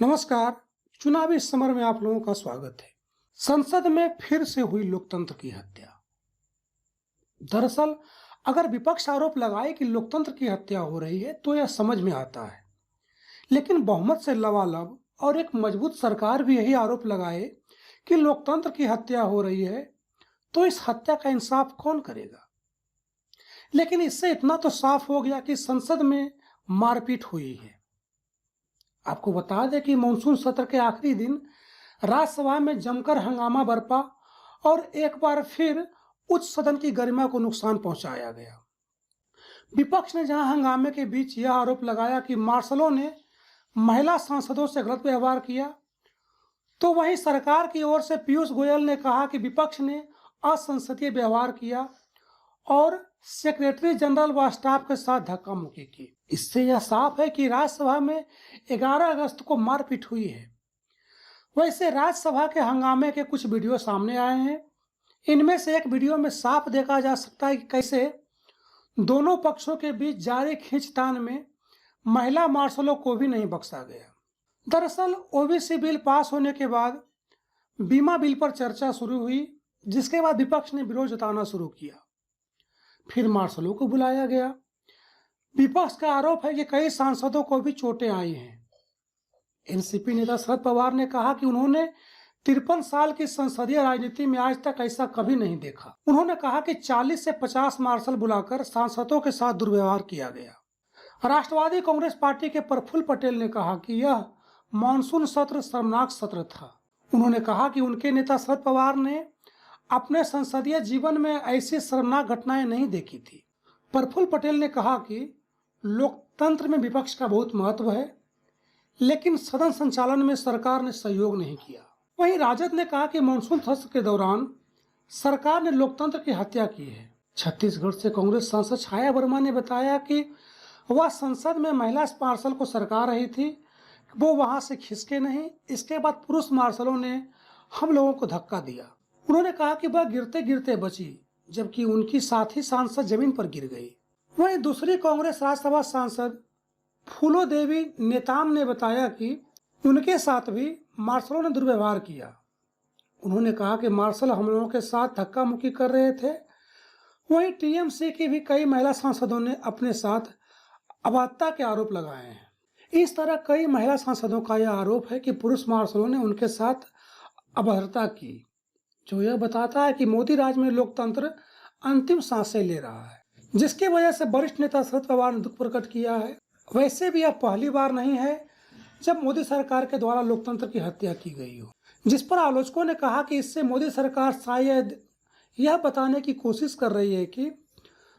नमस्कार। चुनावी समर में आप लोगों का स्वागत है। संसद में फिर से हुई लोकतंत्र की हत्या। दरअसल अगर विपक्ष आरोप लगाए कि लोकतंत्र की हत्या हो रही है तो यह समझ में आता है, लेकिन बहुमत से लबालब और एक मजबूत सरकार भी यही आरोप लगाए कि लोकतंत्र की हत्या हो रही है तो इस हत्या का इंसाफ कौन करेगा। लेकिन इससे इतना तो साफ हो गया कि संसद में मारपीट हुई है। आपको बता दें कि मानसून सत्र के आखिरी दिन राज्यसभा में जमकर हंगामा बरपा और एक बार फिर उच्च सदन की गरिमा को नुकसान पहुंचाया गया। विपक्ष ने जहां हंगामे के बीच यह आरोप लगाया कि मार्शलों ने महिला सांसदों से गलत व्यवहार किया, तो वहीं सरकार की ओर से पीयूष गोयल ने कहा कि विपक्ष ने असंसदीय व्यवहार किया और सेक्रेटरी जनरल व स्टाफ के साथ धक्का मुक्की की। इससे यह साफ है कि राज्यसभा में 11 अगस्त को मारपीट हुई है। वैसे राज्यसभा के हंगामे के कुछ वीडियो सामने आए हैं। इनमें से एक वीडियो में साफ देखा जा सकता है कि कैसे दोनों पक्षों के बीच जारी खींचतान में महिला मार्शलों को भी नहीं बख्शा गया। दरअसल ओबीसी बिल पास होने के बाद बीमा बिल पर चर्चा शुरू हुई, जिसके बाद विपक्ष ने विरोध जताना शुरू किया। फिर मार्शलों को बुलाया गया। विपक्ष का आरोप है कि कई सांसदों को भी चोटें आई हैं। एनसीपी नेता शरद पवार ने कहा कि उन्होंने 53 साल की संसदीय राजनीति में आज तक ऐसा कभी नहीं देखा। उन्होंने कहा कि 40 से 50 मार्शल बुलाकर सांसदों के साथ दुर्व्यवहार किया गया। राष्ट्रवादी कांग्रेस पार्टी के प्रफुल्ल पटेल ने कहा कि यह मानसून सत्र शर्मनाक सत्र था। उन्होंने कहा कि उनके नेता शरद पवार ने अपने संसदीय जीवन में ऐसी शर्मनाक घटनाएं नहीं देखी थी। प्रफुल्ल पटेल ने कहा कि लोकतंत्र में विपक्ष का बहुत महत्व है, लेकिन सदन संचालन में सरकार ने सहयोग नहीं किया। वहीं राजद ने कहा कि मानसून सत्र के दौरान सरकार ने लोकतंत्र की हत्या की है। छत्तीसगढ़ से कांग्रेस सांसद छाया वर्मा ने बताया कि वह संसद में महिला मार्शल को सरका रही थी, वो वहां से खिसके नहीं। इसके बाद पुरुष मार्शलों ने हम लोगों को धक्का दिया। उन्होंने कहा कि वह गिरते गिरते बची, जबकि उनकी साथी सांसद जमीन पर गिर गई। वहीं दूसरी कांग्रेस राज्यसभा सांसद फूलो देवी नेताम ने बताया कि उनके साथ भी मार्शलों ने दुर्व्यवहार किया। उन्होंने कहा कि मार्शल हम लोगों के साथ धक्का मुक्की कर रहे थे। वहीं टीएमसी की भी कई महिला सांसदों ने अपने साथ अभद्रता के आरोप लगाए हैं। इस तरह कई महिला सांसदों का यह आरोप है कि पुरुष मार्शलों ने उनके साथ अभद्रता की, जो यह बताता है कि मोदी राज में लोकतंत्र अंतिम सांसें ले रहा है, जिसकी वजह से वरिष्ठ नेता शरद पवार ने दुख प्रकट किया है। वैसे भी यह पहली बार नहीं है जब मोदी सरकार के द्वारा लोकतंत्र की हत्या की गई हो, जिस पर आलोचकों ने कहा कि इससे मोदी सरकार शायद यह बताने की कोशिश कर रही है कि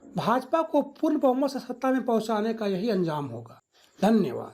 भाजपा को पूर्ण बहुमत से सत्ता में पहुंचाने का यही अंजाम होगा। धन्यवाद।